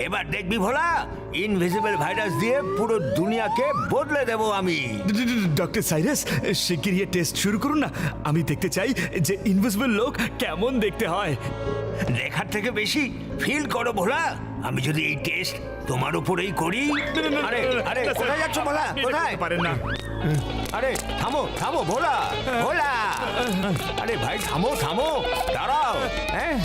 এবার দেখবি ভোলা, invisible virus দিয়ে পুরো দুনিয়াকে বদলে দেব আমি। ডক্টর সাইরাস, শিগগিরই টেস্ট শুরু করুন না। আমি দেখতে চাই যে ইনভিজিবল লোক কেমন দেখতে হয়। দেখার থেকে বেশি ফিল করো ভোলা। আমি যদি এই টেস্ট তোমার উপরেই করি। আরে আরে কোথায় যাচ্ছ ভোলা? কোথায়? পারেন না। আরে থামো থামো ভোলা, ভোলা। আরে ভাই থামো থামো, দাঁড়াও। হ্যাঁ,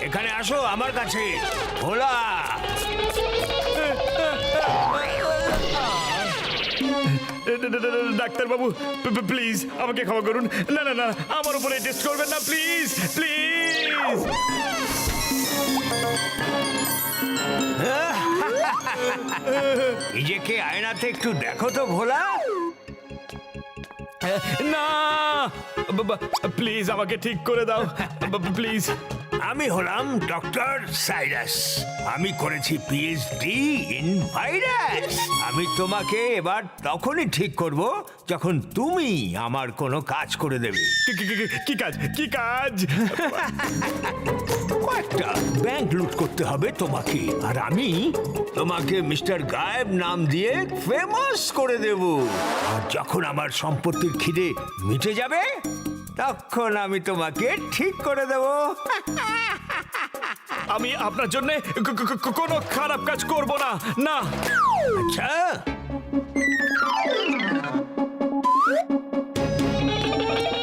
এখানে আসো আমার কাছে ভোলা। ডাক্তারবাবু, প্লিজ আমাকে ক্ষমা করুন। না না না, আমার উপরে টেস্ট করবেন না, প্লিজ প্লিজ। নিজেকে আয়নাতে একটু দেখো তো ভোলা। না, প্লিজ আমাকে ঠিক করে দাও, প্লিজ। আমি হলাম ডক্টর সাইরাস। আমি করেছি পিএইচডি ইন ভাইরাস। আমি তোমাকে এবার তখনই ঠিক করব যখন তুমি আমার কোনো কাজ করে দেবে। কি কাজ? কি কাজ? কয়েকটা ব্যাংক লুট করতে হবে তোমাকে, আর আমি তোমাকে মিস্টার গায়েব নাম দিয়ে ফেমাস করে দেব। আর যখন আমার সম্পত্তির খিদে মিটে যাবে তখন আমি তোমাকে ঠিক করে দেব। আমি আপনার জন্য কোনো খারাপ কাজ করব না। না। আচ্ছা,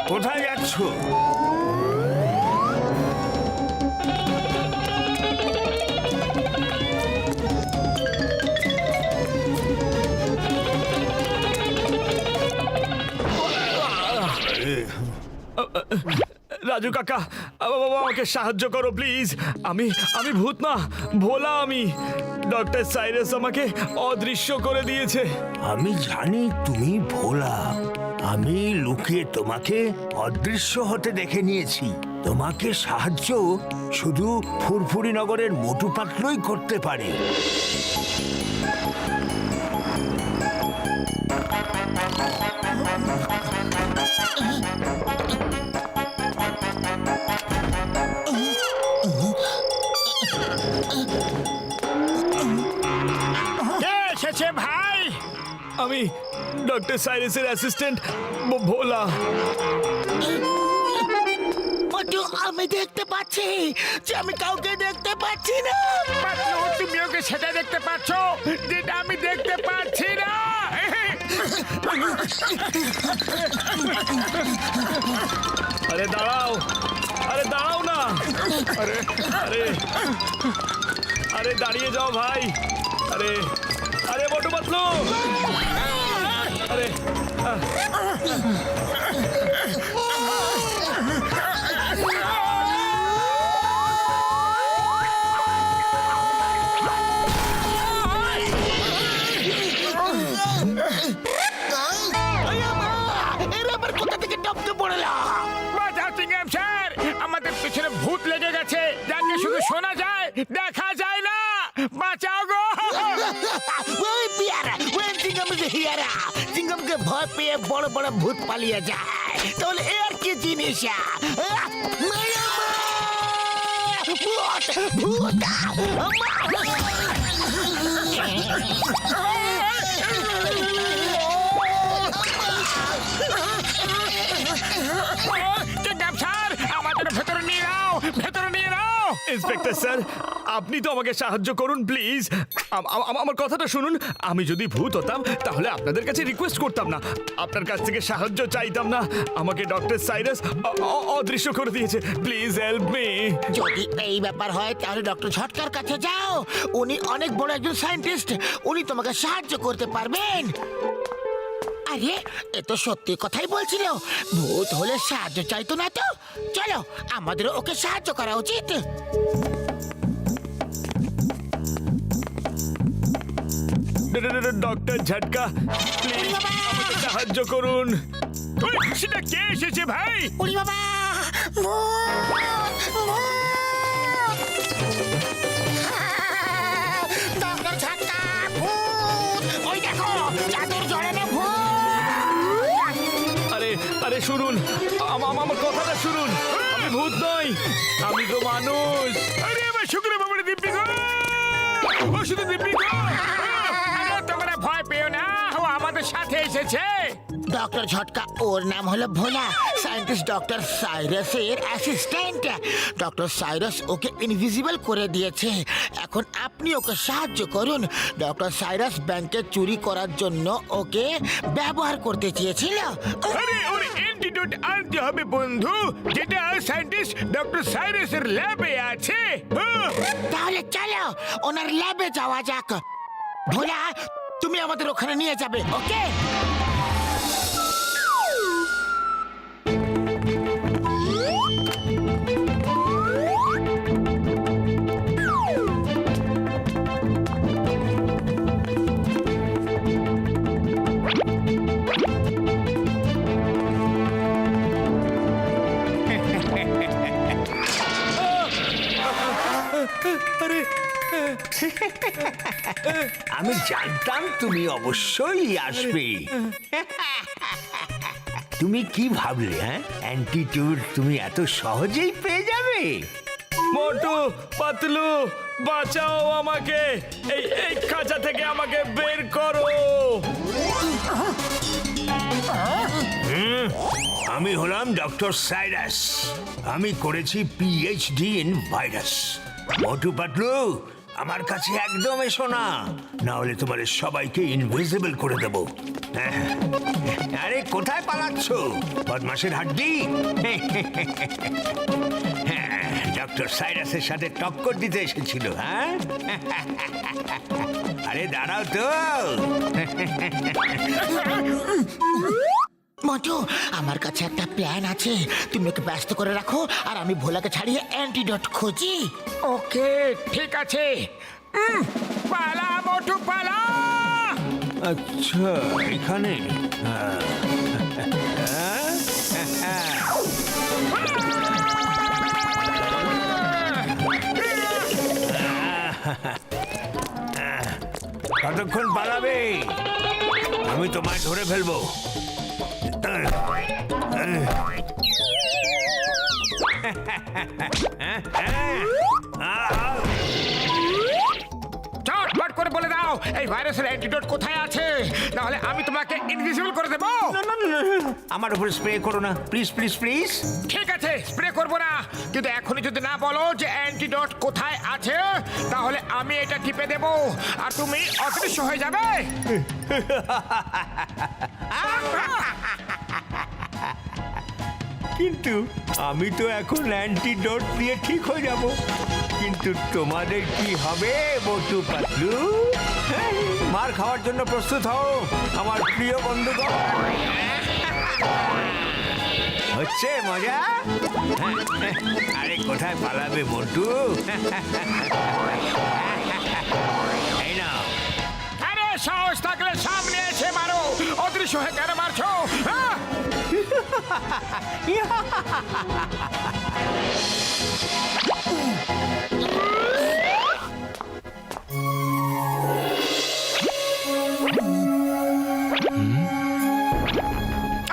কোথায় যাচ্ছ? রাজু কাকা, বাবা আমাকে সাহায্য করো প্লিজ। আমি ভূত না, ভোলা আমি। ডক্টর সাইরাস আমাকে অদৃশ্য করে দিয়েছে। আমি জানি তুমি ভোলা। আমি লুকিয়ে তোমাকে অদৃশ্য হতে দেখে নিয়েছি। তোমাকে সাহায্য শুধু ফুরফুরি নগরের মোটু পাতলুই করতে পারে। ভাই, আমি ডক্টর সাইরাসের অ্যাসিস্ট্যান্ট ভোলা। আমি দেখতে পাচ্ছি যে আমি কাউকে দেখতে পাচ্ছি না। তুমি ওকে সেটা দেখতে পাচ্ছ যেটা আমি দেখতে পাচ্ছি না। আরে দাঁড়াও, আরে দাঁড়াও না। আরে আরে আরে দাঁড়িয়ে যাও ভাই। আরে আরে মোটু পাতলু। আরে আমাদের পিছনে ভূত লেগে গেছে, যাকে শুধু শোনা যায় দেখা যায় না। বাঁচাও গো। ওই পিয়ারা, ওই চিংগামকে হিয়ারা। চিংগামকে ভয় পেয়ে বড় বড় ভূত পালিয়ে যায়। তাহলে এর কি জিনিস? ভূত ভূত। আমাদের ভেতরে নিয়ে নাও, ভেতরে নিয়ে নাও। ইন্সপেক্টর স্যার, আপনি তো আমাকে সাহায্য করুন প্লিজ। আমার কথাটা শুনুন। আমি যদি ভূত হতাম তাহলে আপনাদের কাছে রিকোয়েস্ট করতাম না, আপনার কাছ থেকে সাহায্য চাইতাম না। আমাকে ডক্টর সাইরাস অদৃশ্য করে দিয়েছে। Please help me. যদি এই ব্যাপার হয় তাহলে ডক্টর ঝটকার কাছে যাও। উনি অনেক বড় একজন সায়েন্টিস্ট, উনি তোমাকে সাহায্য করতে পারবেন। আরে এ তো সত্যি কথাই বলছিল। ভূত হলে সাহায্য চাইতো না তো। চলো, আমাদের ওকে সাহায্য করা উচিত। ডক্টর ঝটকা, প্লিজ আমাকে সাহায্য করুন। সেটা কে এসেছে ভাই? উড়ি বাবা, ডক্টর ঝটকা, ভূত। ওই দেখো, চাদর জড়ানো ভূত। আরে আরে শুনুন, আমার কথাটা শুনুন। আমি ভূত নই, আমি তো মানুষ। আরে আমার শুক্র বাবার দিব্যি গো, ও শুধু দিব্যি গো। আরে তোমরা ভয় পেও না, ও আমাদের সাথে এসেছে। ডক্টর ঝটকা, ওর নাম হলো ভোলা, সায়েন্টিস্ট ডক্টর সাইরাসের অ্যাসিস্ট্যান্ট। ডক্টর সাইরাস ওকে ইনভিজিবল করে দিয়েছে। এখন আপনি ওকে সাহায্য করুন। ডক্টর সাইরাস ব্যাংকে চুরি করার জন্য ওকে ব্যবহার করতে চেয়েছিল। আরে ওর অ্যান্টিডোট আনতে হবে বন্ধু, যেটা সায়েন্টিস্ট ডক্টর সাইরাসের ল্যাবে আছে। তাহলে চলো ওনার ল্যাবে যাওয়া যাক। ভোলা, তুমি আমাদের ওখানে নিয়ে যাবে, ওকে? আমি জানতাম তুমি অবশ্যই আসবে। তুমি কি ভাবলে, হ্যাঁ? অ্যান্টিটিউড তুমি এত সহজেই পেয়ে যাবে? মোটু, পাতলু, বাঁচাও আমাকে, এই এই খাঁচা থেকে আমাকে বের করো। আমি হলাম ডক্টর সাইরাস। আমি করেছি PhD in virus. Motu Patlu, আমার কাছে একদম এসো না, না হলে তোমাদের সবাইকে ইনভিজিবল করে দেব। আরে কোথায় পালাচ্ছ, বদমাশের হাড্ডি? ডক্টর সাইরাসের সাথে টক্কর দিতে এসেছিল, হ্যাঁ? আরে দাঁড়াও তো। মন্টু, আমার কাছে একটা প্ল্যান আছে। তুমি ওকে ব্যস্ত করে রাখো, আর আমি ভোলাকে ছাড়িয়ে অ্যান্টিডোট খুঁজি। ওকে, ঠিক আছে। পালা মোটু, পালা। আচ্ছা, এখানে কতক্ষণ পালাবে? আমি তোমায় ধরে ফেলবো। চটপট করে বলে দাও এই ভাইরাসের অ্যান্টিডোট কোথায় আছে, নাহলে আমি তোমাকে ইনভিজিবল করে দেবো। আমার উপর স্প্রে করো না, প্লিজ প্লিজ প্লিজ। ঠিক আছে, স্প্রে করবো না, কিন্তু এখনই যদি না বলো যে অ্যান্টিডোট কোথায় আছে, তাহলে আমি এটা টিপে দেব আর তুমি অদৃশ্য হয়ে যাবে। কিন্তু আমি তো এখন অ্যান্টিডোট দিয়ে ঠিক হয়ে যাব। কিন্তু তোমাদের কি হবে মোটু পাতলু? মার খাওয়ার জন্য প্রস্তুত হও আমার প্রিয় বন্ধুগণ। হচ্ছে মজা? আরে কোথায় পালাবে মোটু? এই না, আরে সাহস থাকলে সামনে এসে মারো, অদৃশ্য হয়ে কেন মারছো? হ্যাঁ?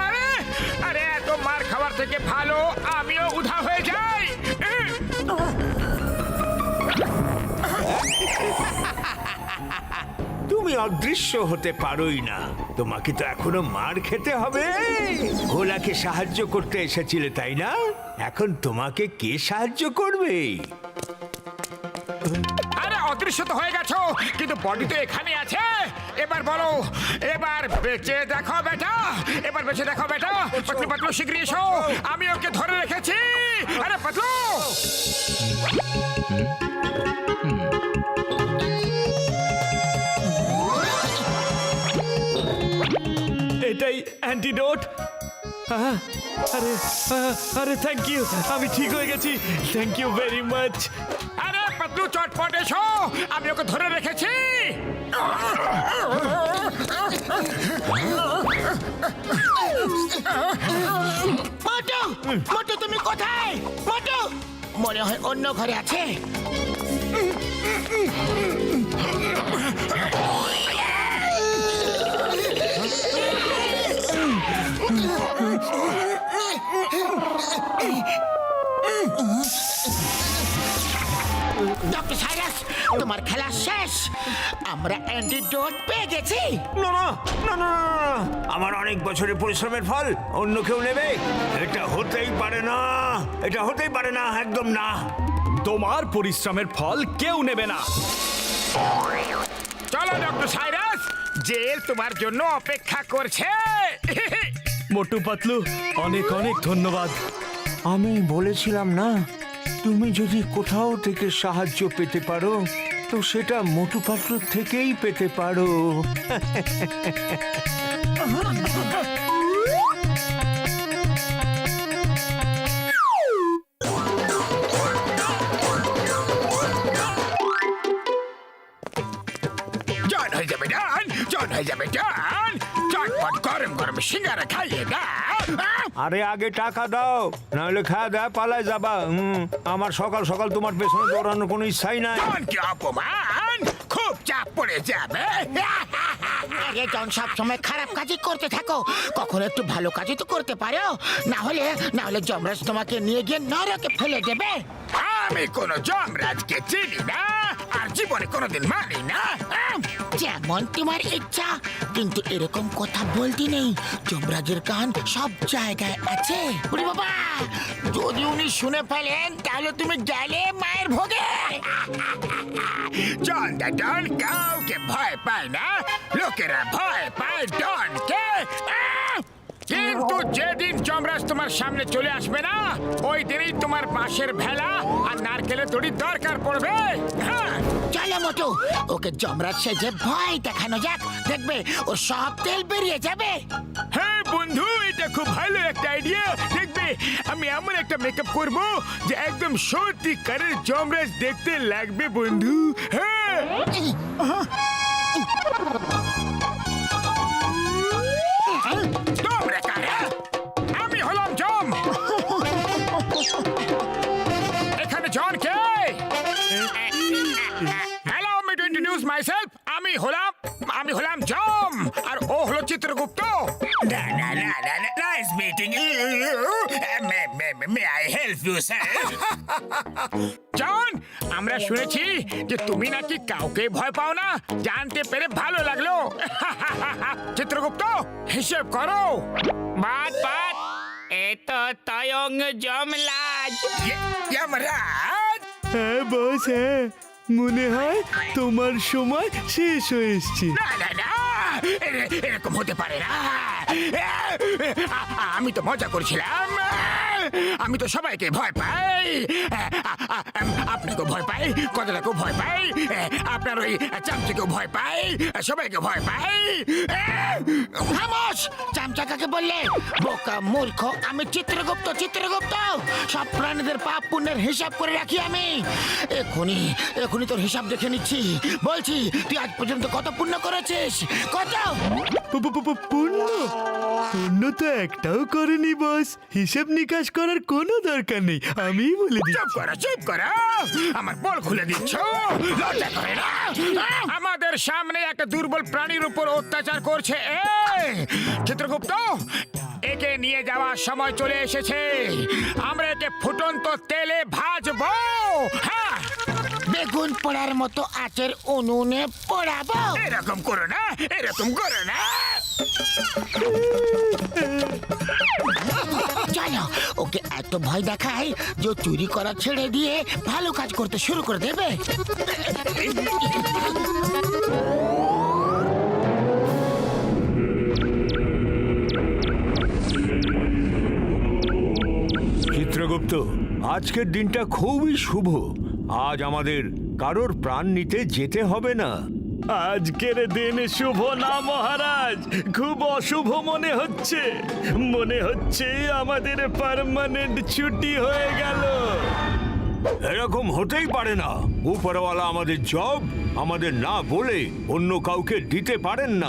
আরে আরে, এত মার খাবার থেকে ভালো আমিও উধা হয়ে যাই। তুমি অদৃশ্য হতে পারোই না, তোমাকে তো এখনো মার খেতে হবে। ভোলাকে সাহায্য করতে এসেছিলে তাই না? এখন তোমাকে কে সাহায্য করবে? আরে অদৃশ্য তো হয়ে গেছো, কিন্তু বডি তো এখানে আছে। এবার বলো, এবার বেঁচে দেখো বেটা, এবার বেঁচে দেখো বেটা। পাতলু পাতলু শিগগিরই এসো, আমি ওকে ধরে রেখেছি। আরে পাতলু, এটাই অ্যান্টিডোট। আরে আরে, থ্যাংক ইউ, আমি ঠিক হয়ে গেছি, থ্যাংক ইউ ভেরি মাচ। আরে পাতলু চটপট এসো, আমি ওকে ধরে রেখেছি। মোটু, মোটু তুমি কোথায়? মোটু মনে হয় অন্য ঘরে আছে। ডক্টর সাইরাস, তোমার খেলা শেষ। আমরা অ্যান্টিডোট পেয়ে গেছি। না না না না না, না, আমার অনেক বছরের পরিশ্রমের ফল অন্য কেউ নেবে? এটা হতেই পারে না, এটা হতেই পারে না, একদম না। তোমার পরিশ্রমের ফল কেউ নেবে না। চলো ডক্টর সাইরাস, জেল তোমার জন্য অপেক্ষা করছে। মোটু পাতলু, অনেক অনেক ধন্যবাদ। আমি বলেছিলাম না, তুমি যদি কোথাও থেকে সাহায্য পেতে পারো তো সেটা মোটু পাতলুর থেকেই পেতে পারো। জন হয়ে যাবে ডান, জন হয়ে যাবে ডান। চটপট গরম গরম সিঙ্গারা খাইয়ে দাও। আরে আগে টাকা দাও, নাহলে খাওয়া দাওয়া পালায় যাবা। আমার সকাল সকাল তোমার পেছনে দৌড়ানোর কোনো ইচ্ছাই নাই। জন কি অপমান, খুব চাপ পড়ে যাবে। আরে জন, সব সময় খারাপ কাজই করতে থাকো, কখনো একটু ভালো কাজই তো করতে পারো। না হলে যমরাজ তোমাকে নিয়ে গিয়ে নরকে ফেলে দেবে। আমি কোনো যমরাজকে চিনি না, আর জীবনে কোনোদিন মানি না। যেমন তোমার ইচ্ছা, কিন্তু এরকম কথা বলতে নেই। যমরাজের কান সব জায়গায় আছে। ওরে বাবা, যদি উনি শুনে ফেলেন তাহলে তুমি গেলে মায়ের ভোগে। জন দা ডন কাউকে ভয় পায় না, লোকেরা ভয় পায় ডনকে। কিন্তু যেদিন যমরাজ তোমার সামনে চলে আসবে না, ওই দিনই তোমার বাঁশের ভেলা আর নারকেলের দড়ি দরকার পড়বে। হ্যাঁ, চলো মোটু, ওকে যমরাজ সেজে ভয় দেখানো যাক, দেখবে ও সব তেল বেরিয়ে যাবে। হ্যাঁ বন্ধু, এটা খুব ভালো একটা আইডিয়া। দেখবে আমি এমন একটা মেকআপ করব যে একদম সত্যিকারের যমরাজ দেখতে লাগবে বন্ধু। হ্যাঁ, তোমরা কারা? আমি হলাম যম। এখানে জন কে? হ্যালো, আমি টু ইন্ট্রোডিউস মাইসেলফ। আমি হলাম জম, আর ও হলো Chitragupta. Nice meeting you. May I help you sir? John, আমরা শুনেছি যে তুমি নাকি কাউকে ভয় পাও না, জানতে পেরে ভালো লাগলো। চিত্রগুপ্ত, হিসেব করো। বাদ এ তো তয়ং যমরাজ। যমরাজ? হ্যাঁ বস, হ্যাঁ, মনে হয় তোমার সময় শেষ হয়ে এসছে। না না না, এরকম হতে পারে না। আমি তো মজা করছিলাম। আমি তো সবাইকে ভয় পাই। আপনাকেও ভয় পাই, কতটাকেও ভয় পাই, আপনার ওই চামচাকেও ভয় পাই, সবাইকে ভয় পাই। খামোশ! চামচা কাকে বললে? বোকা মূর্খ, আমি চিত্রগুপ্ত। সব প্রাণীদের পাপ পুণ্যের হিসাব করে রাখি আমি। এখনই তোর হিসাব দেখে নিচ্ছি। বলছি, তুই আজ পর্যন্ত কত পুণ্য করেছিস? কত? পুণ্য তো একটাও করেনি বস। হিসেব নিকাশ করার কোনো দরকার নেই, আমিই বলে দিই। চুপ করো, আমার বল খুলে দিচ্ছ। লজ্জা করে না? আমাদের সামনে একটা দুর্বল প্রাণীর উপর অত্যাচার করছে চিত্রগুপ্ত। একে নিয়ে যাওয়ার সময় চলে এসেছে। আমরা একে ফুটন্ত তেলে ভাজবো। হ্যাঁ, বেগুন পোড়ার মতো আঁচের উনুনে পোড়াবো। এরকম করো না। চলো, ওকে এত ভয় দেখাই যে ও চুরি করা ছেড়ে দিয়ে ভালো কাজ করতে শুরু করে দেবে। চিত্রগুপ্ত, আজকের দিনটা খুবই শুভ। আজ আমাদের কারোর প্রাণ নিতে যেতে হবে না। আজকের দিন শুভ না মহারাজ, খুব অশুভ মনে হচ্ছে। আমাদের পার্মানেন্ট ছুটি হয়ে গেল। এরকম হতেই পারে না। উপরওয়ালা আমাদের জব আমাদের না বলে অন্য কাউকে দিতে পারেন না।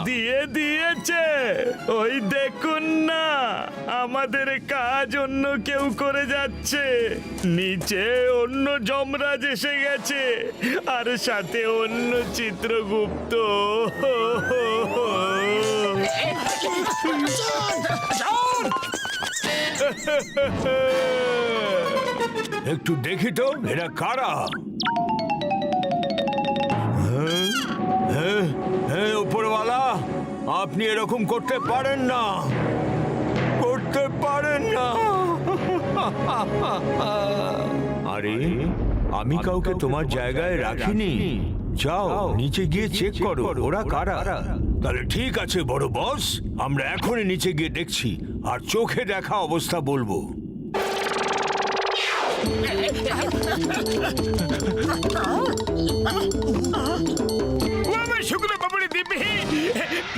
দিয়েছে, ওই দেখুন না, আমাদের কাজ অন্য কেউ করে যাচ্ছে। নিচে অন্য যমরাজ এসে গেছে, আর সাথে অন্য চিত্রগুপ্ত। একটু দেখি তো এরা কারা। হ্যাঁ উপরওয়ালা, আপনি এরকম করতে পারেন না, করতে পারেন না। আরে আমি কাউকে তোমার জায়গায় রাখিনি। যাও নিচে গিয়ে চেক করো ওরা কারা। তাহলে ঠিক আছে বড় বস, আমরা এখনই নিচে গিয়ে দেখছি আর চোখে দেখা অবস্থা বলবো। ও আমার শুকনো পাপড়ি দিব্যি,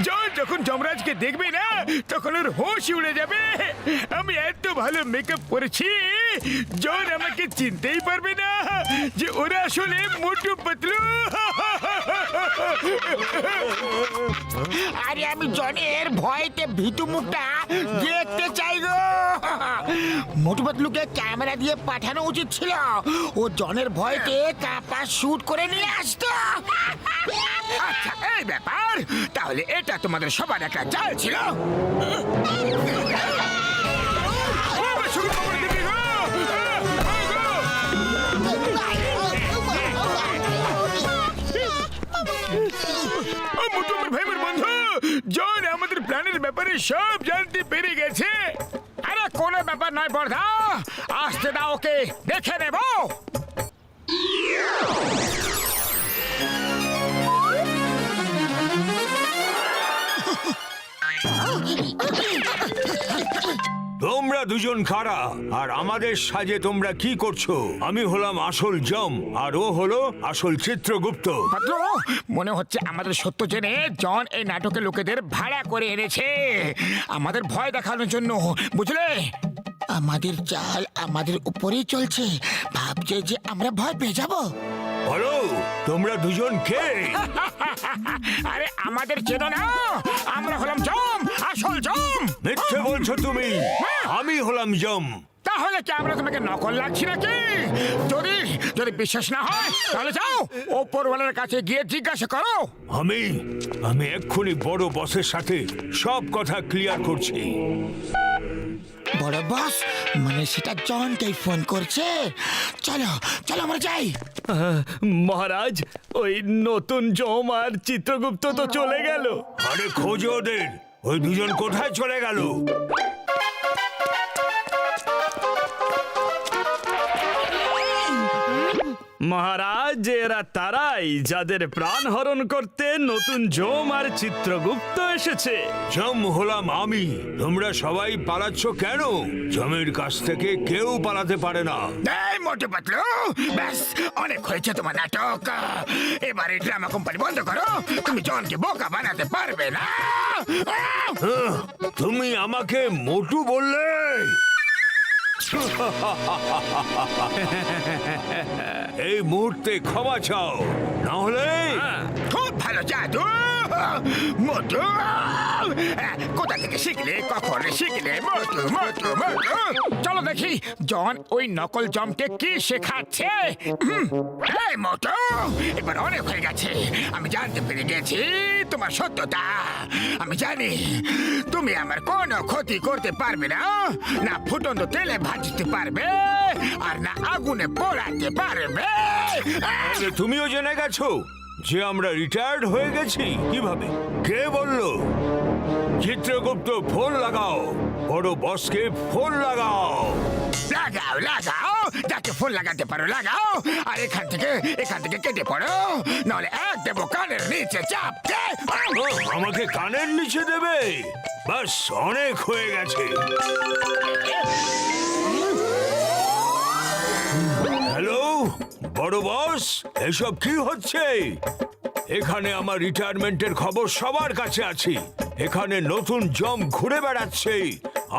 জন যখন যমরাজকে দেখবে না তখন ওর হোশ উড়ে যাবে। আমি এত ভালো মেকআপ করেছি, জন আমাকে চিনতেই পারবে না যে ওরা আসলে মোটু পাতলু। আরে আমি জনের ভয়তে ভীতু মুখটা দেখতে চাই গো। মোটু পাতলুকে ক্যামেরা দিয়ে পাঠানো উচিত ছিল, ও জনের ভয়তে কাপা শুট করে নিয়ে আসতো। আচ্ছা এই ব্যাপার, তাহলে এটা তোমাদের সবার একটা চাল ছিল। ও আমার শুকনো পাপড়ি দিব্যি গো। ও মোটু আমার ভাই, আমার বন্ধু জন আমাদের প্ল্যানের ব্যাপারে সব জানতে পেরে গেছে। আরে কোনো ব্যাপার নয় বর্ধা, আসতে দাও, ওকে দেখে নেব। তোমরা দুজন কারা আর আমাদের সাজে তোমরা কি করছো? আমি হলাম আসল জম আর ও হলো আসল চিত্রগুপ্ত। পাতলু, মনে হচ্ছে আমাদের সত্য জেনে জন এই নাটকের লোকেদের ভাড়া করে এনেছে আমাদের ভয় দেখানোর জন্য, বুঝলে? আমাদের চাল আমাদের উপরেই চলছে, ভাবছে যে আমরা ভয় পেয়ে যাব। বলো তোমরা দুজন কে? আরে আমাদের চেনো না, আমরা হলাম জম, আসল জম। মিথ্যে বলছো তুমি, আমি হলাম জম। তাহলে কি আমরা তোমাকে নকল লাগছি নাকি? যদি যদি বিশ্বাস না হয় তাহলে যাও ওপরওয়ালার কাছে গিয়ে জিজ্ঞাসা করো। আমি এক্ষুনি বড় বসের সাথে সব কথা ক্লিয়ার করছি। বড় বস মানে সেটা জনকেই ফোন করছে। চলো চলো আমরা যাই। মহারাজ, ওই নতুন জম আর চিত্রগুপ্ত তো চলে গেল। আরে খোঁজো ওদের, ওই দুজন কোথায় চলে গেল? মহারাজ, এরা তারাই যাদের প্রাণ হরণ করতে নতুন জম আর চিত্রগুপ্ত এসেছে। জম হলাম আমি। তোমরা সবাই পালাচ্ছ কেন? জমের কাছ থেকে কেউ পালাতে পারে না। এই মোটু পাতলু, ব্যাস অনেক হয়েছে তোমার নাটক। এবারে ড্রামা কোম্পানি বন্ধ করো, তুমি জনকে বোকা বানাতে পারবে না। তুমি আমাকে মোটু বললে? এই মুহূর্তে ক্ষমা চাও, না হলে খুব ভালো জাদু মোটু। কোথা থেকে শিখলে, কখন শিখলে মোটু মোটু মোটু? চলো দেখি জন ওই নকল জমকে কি শেখাচ্ছে। এই মোটু, এবার অনেক হয়ে গেছে। আমি জানতে পেরে গেছি তোমার সত্যতা। আমি জানি তুমি আমার কোনো ক্ষতি করতে পারবে না, না ফুটন্ত তেলে ভাজতে পারবে আর না আগুনে পোড়াতে পারবে। তুমিও জেনে গেছো যে আমরা রিটায়ার্ড হয়ে গেছি? কিভাবে? কে বললো? চিত্রগুপ্ত, ফোন লাগাও, বড় বসকে ফোন লাগাও। লাগাও লাগাও, যাকে ফোন লাগাতে পারো লাগাও, আর এখান থেকে কেটে পড়ো, নাহলে এক দেবো কানের নিচে চাপতে। আমাকে কানের নিচে দেবে? বাস অনেক হয়ে গেছে। হ্যালো বড় বস, এসব কি হচ্ছে? এখানে আমার রিটায়ারমেন্টের খবর সবার কাছে আছে। এখানে নতুন জম ঘুরে বেড়াচ্ছে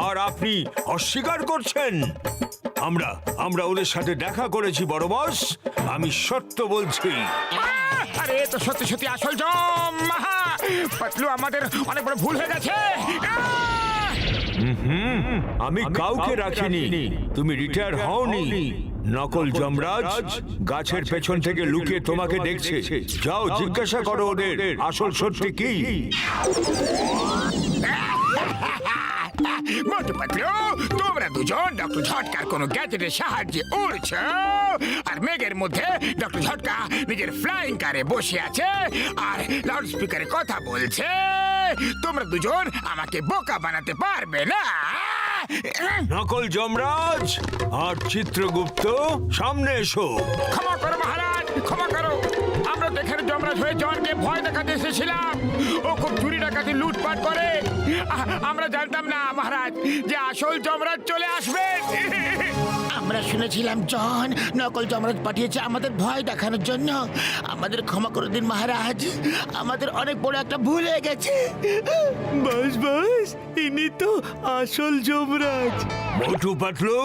আর আপনি অস্বীকার করছেন। আমরা ওদের সাথে দেখা করেছি বড় বস, আমি সত্য বলছি। আরে তো সত্যি সত্যি আসল জম। পাতলু, আমাদের অনেক বড় ভুল হয়ে গেছে। আমি কাউকে রাখিনি, তুমি রিটায়ার হওনি। নকল যমরাজ গাছের পেছন থেকে লুকিয়ে তোমাকে দেখছে। যাও জিজ্ঞাসা করো ওদের আসল সত্যি কি। মোটু পাতলু, তোমরা দুজন ডক্টর ঝটকার কোনো গ্যাজেটের সাহায্যে উড়ছো আর মেঘের মধ্যে ডক্টর ঝটকা নিজের ফ্লাইং কারে বসে আছে আর লাউড স্পিকারে কথা বলছে। তোমরা দুজন আমাকে বোকা বানাতে পারবে না। নকল যমরাজ আর চিত্রগুপ্ত সামনে এসো। ক্ষমা করো মহারাজ, ক্ষমা করো। আমরা তো এখানে যমরাজ হয়ে জনকে ভয় দেখাতে এসেছিলাম। ও খুব চুরি ডাকাতি লুটপাট করে। আমরা জানতাম না মহারাজ যে আসল যমরাজ চলে আসবে। আমরা শুনেছিলাম জন নকল যমরাজ পাঠিয়েছে আমাদের ভয় দেখানোর জন্য। আমাদের ক্ষমা করে দিন মহারাজ, আমাদের অনেক বড় একটা ভুল হয়ে গেছে। বাস বাস, ইনি তো আসল যমরাজ। মোটু পাতলু,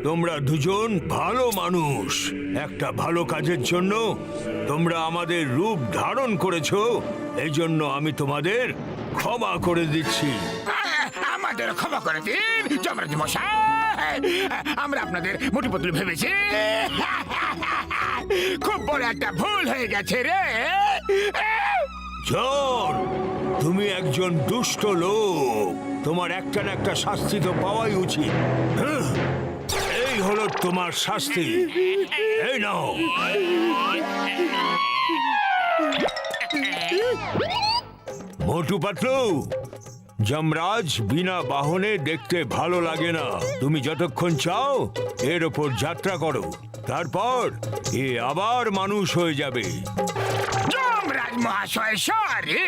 তোমরা দুজন ভালো মানুষ। একটা ভালো কাজের জন্য তোমরা আমাদের রূপ ধারণ করেছো, এই জন্য আমি তোমাদের ক্ষমা করে দিচ্ছি। আমাদের ক্ষমা করে দিন যমরাজ মশাই। আমরা আপনাদের মোটু পাতলু ভেবেছি। খুব বড় একটা ভুল হয়ে গেছে রে। জন, তুমি একজন দুষ্ট লোক, তোমার একটা না একটা শাস্তি তো পাওয়াই উচিত। হ্যাঁ, এই হলো তোমার শাস্তি। এই নাও। মোটু পাতলু, যমরাজ বিনা বাহনে দেখতে ভালো লাগে না। তুমি যতক্ষণ চাও এর ওপর যাত্রা করো, তারপর এ আবার মানুষ হয়ে যাবে। যমরাজ মহাশয় সরি।